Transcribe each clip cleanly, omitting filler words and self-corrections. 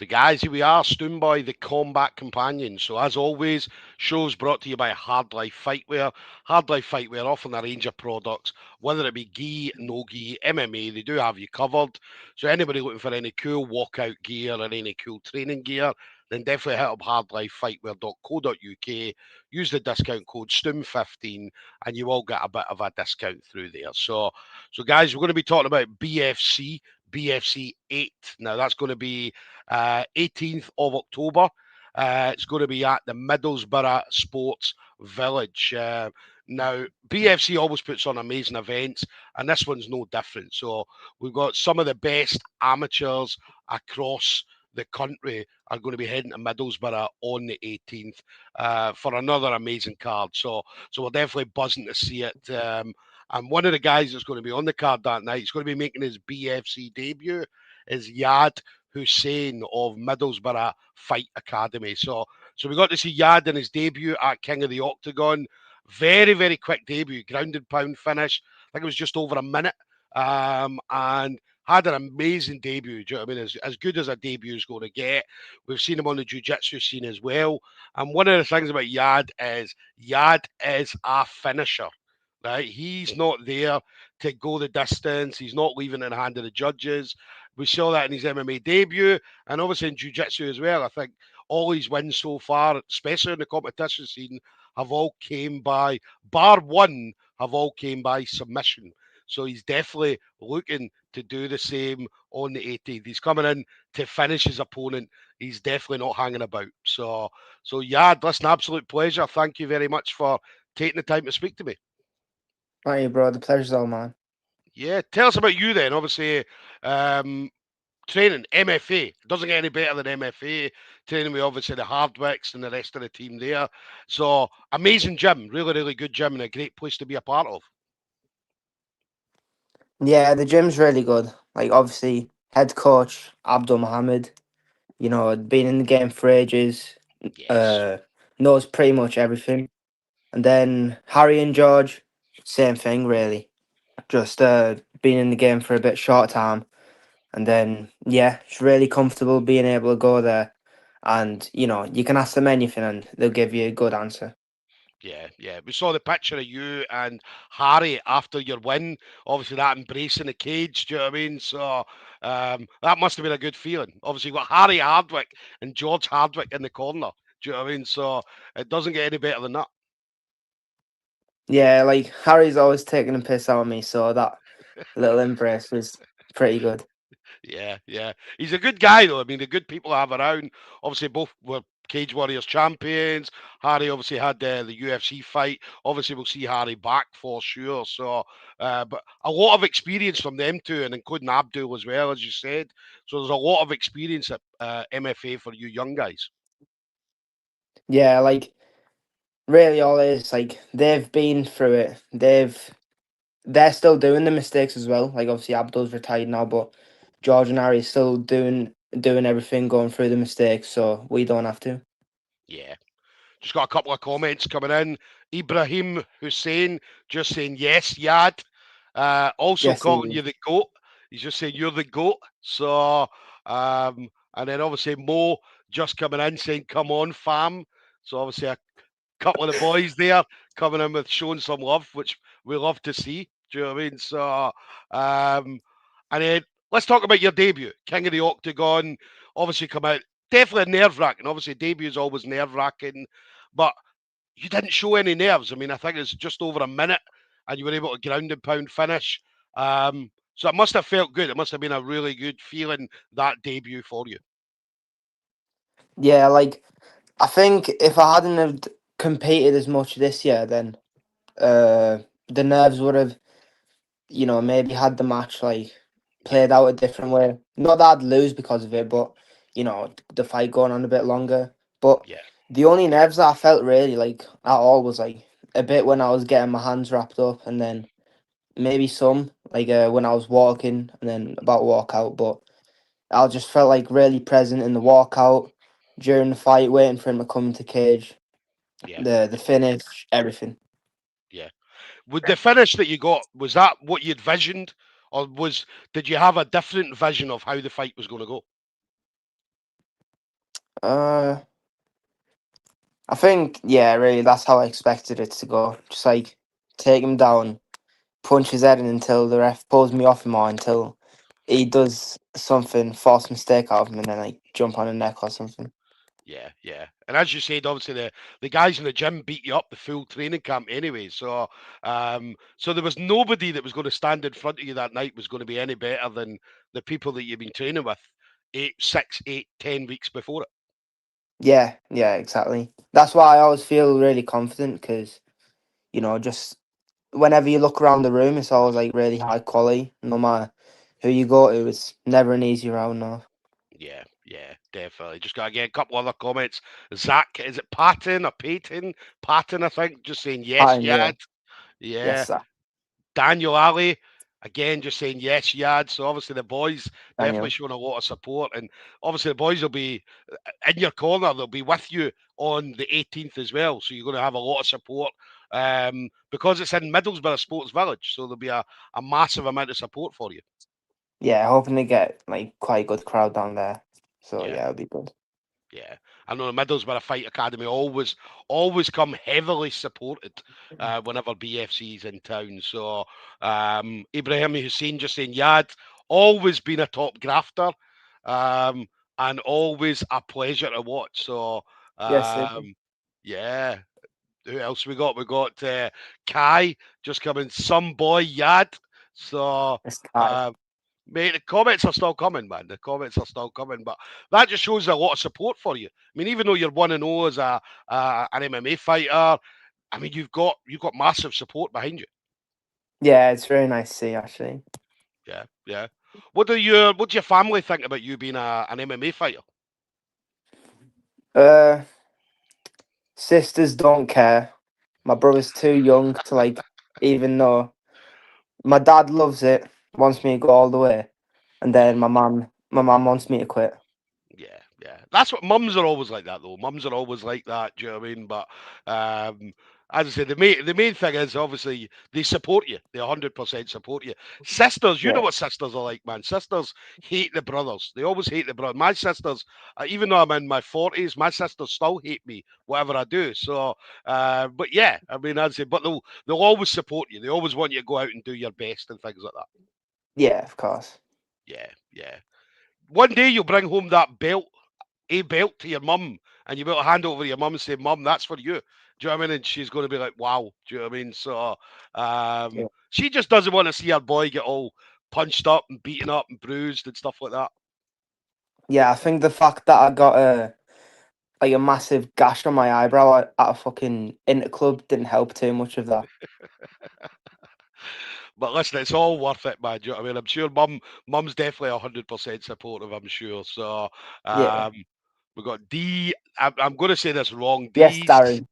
So, guys, here we are, Stoomboy, the Combat Companion. So, as always, shows brought to you by Hard Life Fightwear. Hard Life Fightwear offering a range of products, whether it be gi, no gi, MMA, they do have you covered. So, anybody looking for any cool walkout gear or any cool training gear, then definitely hit up hardlifefightwear.co.uk. Use the discount code STOOM15 and you will get a bit of a discount through there. So guys, we're going to be talking about BFC 8. Now, that's going to be 18th of October. It's going to be at the Middlesborough Sports Village. Now, BFC always puts on amazing events, and this one's no different. So we've got some of the best amateurs across the country are going to be heading to Middlesbrough on the 18th for another amazing card. So we're definitely buzzing to see it. And one of the guys that's going to be on the card that night, he's going to be making his BFC debut, is Yad Hussain of Middlesbrough Fight Academy. So we got to see Yad in his debut at King of the Octagon. Very, very quick debut, ground and pound finish. I think it was just over a minute. And had an amazing debut. Do you know what I mean? As good as a debut is going to get. We've seen him on the jiu-jitsu scene as well. And one of the things about Yad is a finisher. Right? He's not there to go the distance. He's not leaving in the hand of the judges. We saw that in his MMA debut and obviously in jiu-jitsu as well. I think all his wins so far, especially in the competition scene, have all came by, bar one, have all came by submission. So he's definitely looking to do the same on the 18th. He's coming in to finish his opponent. He's definitely not hanging about. So yeah, listen, absolute pleasure. Thank you very much for taking the time to speak to me. Right, bro. The pleasure's all mine. Yeah, tell us about you then. Obviously, training MFA. It doesn't get any better than MFA. Training with obviously the Hardwicks and the rest of the team there. So amazing gym, really, really good gym and a great place to be a part of. Yeah, the gym's really good. Like, obviously, head coach Abdul Mohammed, been in the game for ages, Yes. uh, knows pretty much everything. And then Harry and George, same thing, really. Just been in the game for a bit short time. And then, yeah, it's really comfortable being able to go there. And, you can ask them anything and they'll give you a good answer. Yeah. We saw the picture of you and Harry after your win. Obviously, that embracing the cage. Do you know what I mean? So that must have been a good feeling. Obviously, you've got Harry Hardwick and George Hardwick in the corner. Do you know what I mean? So it doesn't get any better than that. Yeah, like Harry's always taking a piss out of me, so that little embrace was pretty good. Yeah. He's a good guy, though. I mean, the good people I have around. Obviously, both were Cage Warriors champions. Harry obviously had the UFC fight. Obviously, we'll see Harry back for sure. So, but a lot of experience from them two, and including Abdul as well, as you said. So there's a lot of experience at MFA for you young guys. Yeah, like really all it is like they've been through it. They're still doing the mistakes as well. Like obviously Abdul's retired now, but George and Harry still doing everything, going through the mistakes, so we don't have to. Yeah. Just got a couple of comments coming in. Ibrahim Hussein just saying yes, Yad. Also Yes, calling indeed. you the goat. He's just saying you're the goat. So, and then obviously Mo just coming in saying, "Come on, fam." So obviously a couple of the boys there coming in with showing some love, which we love to see. Do you know what I mean? So, and then let's talk about your debut, King of the Octagon. Obviously, come out definitely nerve wracking. Obviously, debut is always nerve wracking, but you didn't show any nerves. I mean, I think it's just over a minute, and you were able to ground and pound finish. So it must have felt good. It must have been a really good feeling that debut for you. Yeah, like I think if I hadn't have competed as much this year, then uh the nerves would have, maybe had the match like Yeah, played out a different way. Not that I'd lose because of it, but the fight going on a bit longer. But yeah, the only nerves that I felt really like at all was like a bit when I was getting my hands wrapped up, and then maybe some like when I was walking, and then about walkout. But I just felt like really present in the walkout during the fight, waiting for him to come to cage, yeah, the finish, everything. yeah. With the finish that you got, was that what you'd visioned, or did you have a different vision of how the fight was going to go? Uh, I think yeah, really, that's how I expected it to go. Just like take him down, punch his head in until the ref pulls me off him, or until he does something false mistake out of him, and then like jump on a neck or something. Yeah, yeah. And as you said, obviously the guys in the gym beat you up the full training camp anyway. So there was nobody that was going to stand in front of you that night was going to be any better than the people that you've been training with 10 weeks before it. Yeah, yeah, exactly. That's why I always feel really confident because just whenever you look around the room, it's always like really high quality. No matter who you go to, it's never an easy round. No, Yeah, yeah, definitely. Just got to get a couple other comments. Zach, is it Patton or Peyton? Patton, I think, just saying yes, pattern, yeah, Yad. Yeah. yes, sir. Daniel Ali, again, just saying yes, Yad. So obviously the boys definitely Daniel. showing a lot of support. And obviously the boys will be in your corner. They'll be with you on the 18th as well. So you're going to have a lot of support because it's in Middlesborough Sports Village. So there'll be a massive amount of support for you. Yeah, hoping to get like quite a good crowd down there. So Yeah. yeah, it'll be good. Yeah, I know the Middlesbrough Fight Academy always come heavily supported whenever BFC's in town. So Ibrahim Hussain just saying Yad, always been a top grafter, um, and always a pleasure to watch. So Yes, yeah, who else we got? We got Kai just coming, some boy Yad. So it's Kai. uh, mate, the comments are still coming, man. The comments are still coming, but that just shows a lot of support for you. I mean, even though you're 1-0 as an MMA fighter, I mean, you've got massive support behind you. Yeah, it's really nice to see actually. Yeah, yeah. What do your family think about you being an MMA fighter? Uh, Sisters don't care. My brother's too young to like even know. My dad loves it, wants me to go all the way, and Yeah. then my mum wants me to quit. Yeah, yeah. That's what mums are always like that, though. Mums are always like that. Do you know what I mean? But as I said, the main thing is obviously they support you. They 100% support you. Sisters, you know Yeah, what sisters are like, man. Sisters hate the brothers. They always hate the brother. My sisters, even though I'm in my 40s, my sisters still hate me whatever I do. So, but yeah, I mean, as I say, but they'll always support you. They always want you to go out and do your best and things like that. yeah, of course. Yeah, yeah. One day you'll bring home that belt a belt to your mum and you be able to hand it over to your mum and say, Mum, that's for you. Do you know what I mean? And she's going to be like, wow. Do you know what I mean? So Yeah, she just doesn't want to see her boy get all punched up and beaten up and bruised and stuff like that. yeah. I think the fact that I got a massive gash on my eyebrow at a fucking interclub didn't help too much of that. But listen, it's all worth it, man. Do you know what I mean? I'm sure mum's definitely 100% supportive, I'm sure. So Yeah. um, we've got D. I'm going to say this wrong. Yes, D's. Darren.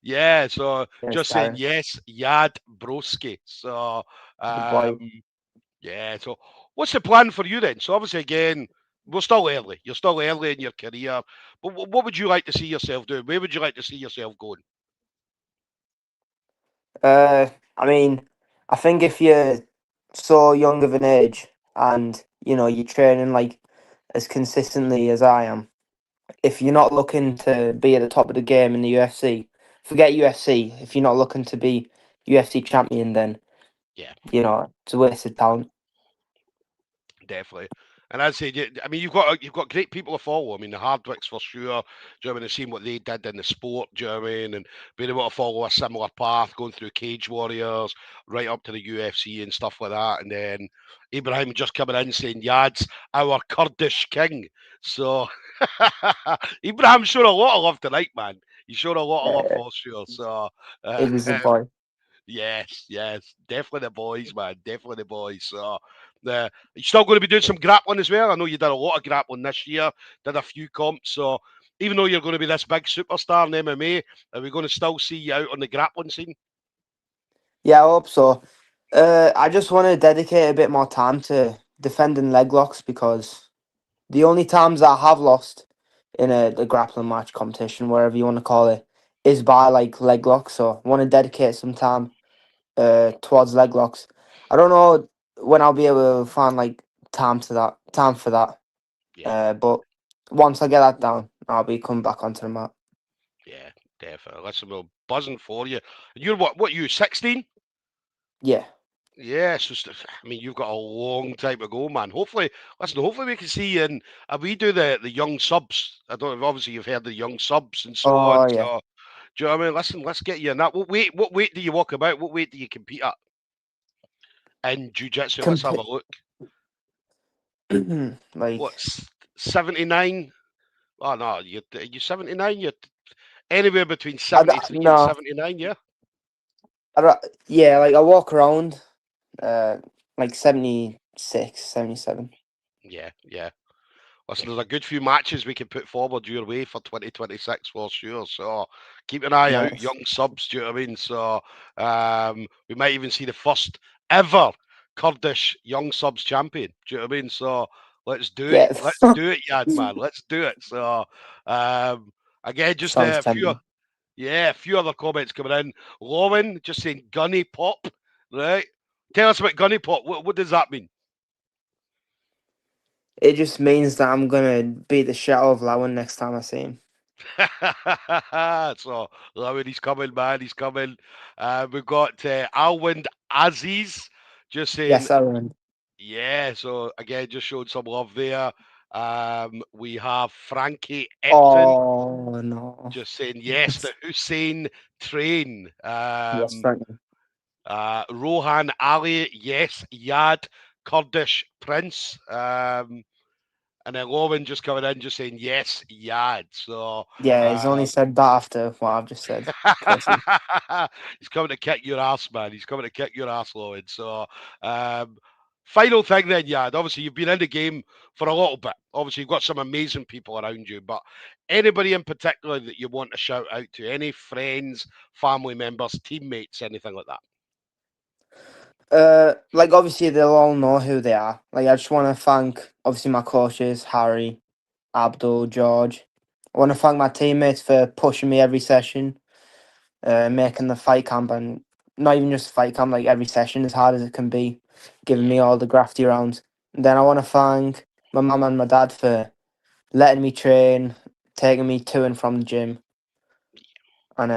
Yeah, so Yes, just saying Darren. yes, Yad Broski. So The um, boy. yeah. So, what's the plan for you then? So, obviously, again, we're still early. You're still early in your career. But what would you like to see yourself doing? Where would you like to see yourself going? I mean, I think if you're so young of an age and you're training like as consistently as I am, if you're not looking to be at the top of the game in the UFC, forget UFC. If you're not looking to be UFC champion, then Yeah, it's a waste of talent. definitely. And I'd say, I mean, you've got great people to follow. I mean, the Hardwicks for sure. Do you know what I mean? And seeing what they did in the sport. Do you know what I mean? And being able to follow a similar path, going through Cage Warriors, right up to the UFC and stuff like that. And then Ibrahim just coming in saying, "Yad's our Kurdish king." So Ibrahim showed a lot of love tonight, man. He showed a lot of love Uh, for sure. So it was a boy. yes, yes, definitely the boys, man, definitely the boys. So, you still going to be doing some grappling as well? I know you did a lot of grappling this year, did a few comps. So, even though you're going to be this big superstar in MMA, are we going to still see you out on the grappling scene? Yeah, I hope so. I just want to dedicate a bit more time to defending leg locks because the only times I have lost in a grappling match competition, wherever you want to call it, is by like leg locks. So I want to dedicate some time towards leg locks. I don't know when I'll be able to find like time for that. Yeah, But once I get that down, I'll be coming back onto the mat. Yeah, definitely. Listen, we're buzzing for you. And you're what you 16? Yeah. Yeah, so I mean, you've got a long time to go, man. Hopefully, listen. Hopefully, we can see you in. We do the young subs. I don't know. Obviously, you've heard the young subs and so on. Oh yeah. So, do you know what I mean? Listen, let's get you in that. What weight do you walk about? What weight do you compete at in jiu-jitsu? Let's have a look. Like What's 79? Oh no, you 79. You're anywhere between 73 and no, 79. Yeah. yeah, like I walk around uh like 76, 77. Yeah, yeah. Listen, there's a good few matches we can put forward your way for 2026 for sure. So keep an eye out, Nice. young subs. Do you know what I mean? So we might even see the first ever Kurdish young subs champion. Do you know what I mean? So let's do it. Yeah. Let's do it, Yad man. Let's do it. So again, just Sounds a few, tempting. yeah, a few other comments coming in. Lowen just saying gunny pop, right? Tell us about gunny pop. What does that mean? It just means that I'm gonna beat the shit out of Lowen next time I see him. So, Lowen, he's coming, man. He's coming. We've got Alwind Aziz just saying, Yes, I win. yeah. So, again, just showing some love there. We have Frankie Epton Oh no. just saying, yes, the Hussain train. Yes, Frankie. Rohan Ali, yes. Yad Kurdish Prince. And then Lowen just coming in, just saying, yes, Yad. So, Yeah, he's only uh, said that after what I've just said. Pussy. he's coming to kick your ass, man. He's coming to kick your ass, Lloyd. So, um, final thing then, Yad. Obviously, you've been in the game for a little bit. Obviously, you've got some amazing people around you, but anybody in particular that you want to shout out to? Any friends, family members, teammates, anything like that? Like obviously they'll all know who they are. Like I just want to thank obviously my coaches, Harry, Abdul, George. I want to thank my teammates for pushing me every session, making the fight camp and not even just fight camp, like every session as hard as it can be, giving Yeah, me all the grafty rounds. And then I want to thank my mum and my dad for letting me train, taking me to and from the gym, and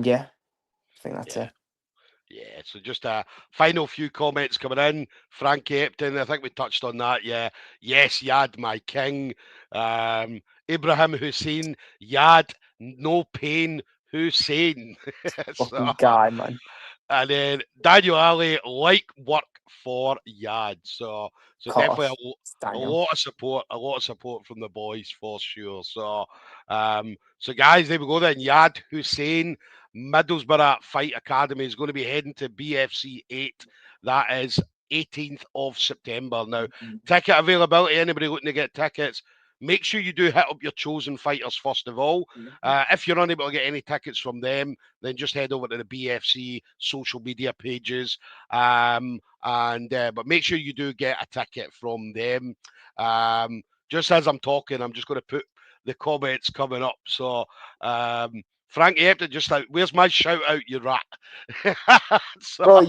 yeah, I think that's yeah. it. Yeah, so just a final few comments coming in. Frankie Epton, I think we touched on that. Yeah, yes, Yad, my king. Ibrahim Hussain, Yad, no pain, Hussein. So, Fucking guy, man. and then Daniel Ali, like work for Yad. So Of definitely course, it's a Daniel. lot of support from the boys for sure. So guys, there we go then. Yad Hussain, Middlesborough Fight Academy is going to be heading to BFC 8. That is 18th of September. Now, ticket availability, anybody looking to get tickets, make sure you do hit up your chosen fighters first of all. If you're unable to get any tickets from them, then just head over to the BFC social media pages. But make sure you do get a ticket from them. Just as I'm talking, I'm just going to put the comments coming up. So, Frankie Epton, just like, where's my shout out, you rat? so, Bro,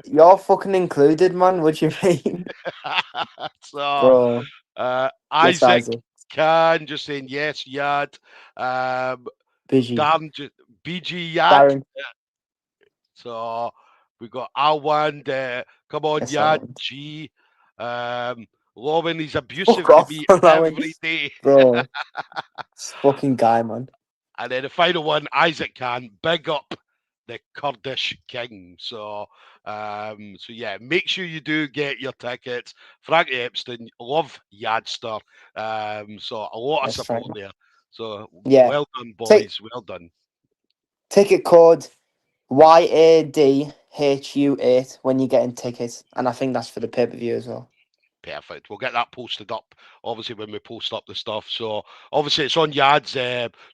you're fucking included, man. What you mean? so Bro, yes, Isaac Isaac. Khan just saying yes, Yad. Um, Busy. Darren, BG Yad. Darren. So we got Alwand, come on, Yes, I Yad want. G. Um, Lovin, he's Fuck abusive to off, me every allowance. day. Bro, this fucking guy, man. And then the final one, Isaac Khan, big up the Kurdish king. So yeah, make sure you do get your tickets. Frank Epstein, love Yadster. So a lot of That's right. support there. So Yeah. well done, Take boys. Well done. ticket code YADHU8 when you're getting tickets. And I think that's for the pay-per-view as well. Perfect. We'll get that posted up, obviously, when we post up the stuff. So, obviously, it's on Yad's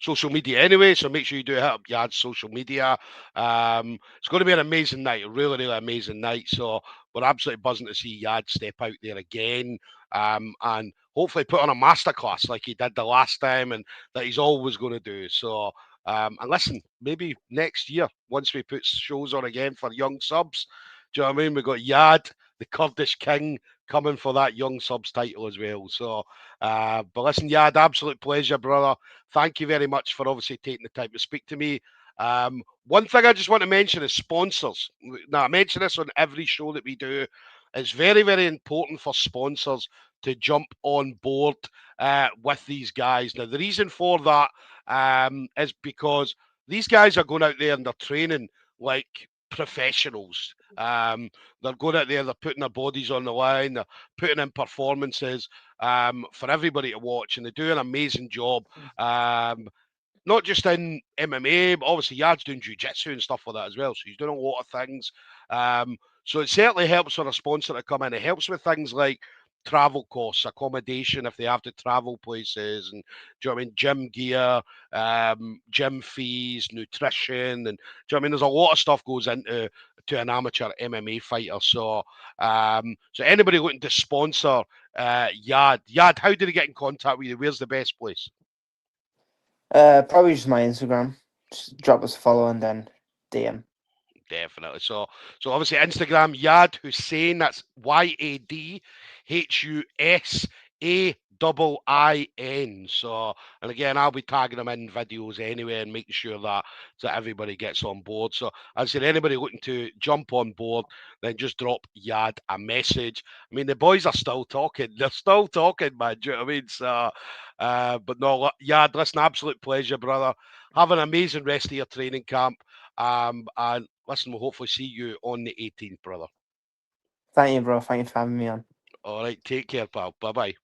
social media anyway. So, make sure you do hit up Yad's social media. It's going to be an amazing night, a really, really amazing night. So, we're absolutely buzzing to see Yad step out there again and hopefully put on a masterclass like he did the last time and that he's always going to do. So, and listen, maybe next year, once we put shows on again for young subs, do you know what I mean? We've got Yad, the Kurdish king, coming for that young subs title as well. So, but listen, Yad, absolute pleasure, brother. Thank you very much for obviously taking the time to speak to me. One thing I just want to mention is sponsors. Now, I mention this on every show that we do. It's very, very important for sponsors to jump on board with these guys. Now, the reason for that is because these guys are going out there and they're training like professionals. They're going out there, they're putting their bodies on the line, they're putting in performances for everybody to watch, and they do an amazing job. Not just in MMA, but obviously Yad's doing jiu-jitsu and stuff like that as well. So he's doing a lot of things. So it certainly helps for a sponsor to come in. It helps with things like travel costs, accommodation if they have to travel places, and do you know what I mean? Gym gear, gym fees, nutrition, and do you know what I mean? There's a lot of stuff goes into an amateur MMA fighter. So so anybody looking to sponsor Yad, how did he get in contact with you? Where's the best place? Probably just my Instagram. Just drop us a follow and then DM. Definitely. So obviously Instagram, Yad Hussain. That's YADHUSAIIN. So, and again, I'll be tagging them in videos anyway and making sure that everybody gets on board. So, as I said, anybody looking to jump on board, then just drop Yad a message. I mean, the boys are still talking. They're still talking, man. Do you know what I mean? So, but no, Yad, listen, absolute pleasure, brother. Have an amazing rest of your training camp. And listen, we'll hopefully see you on the 18th, brother. Thank you, bro. Thank you for having me on. All right, take care, pal. Bye-bye.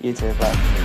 You too, bye.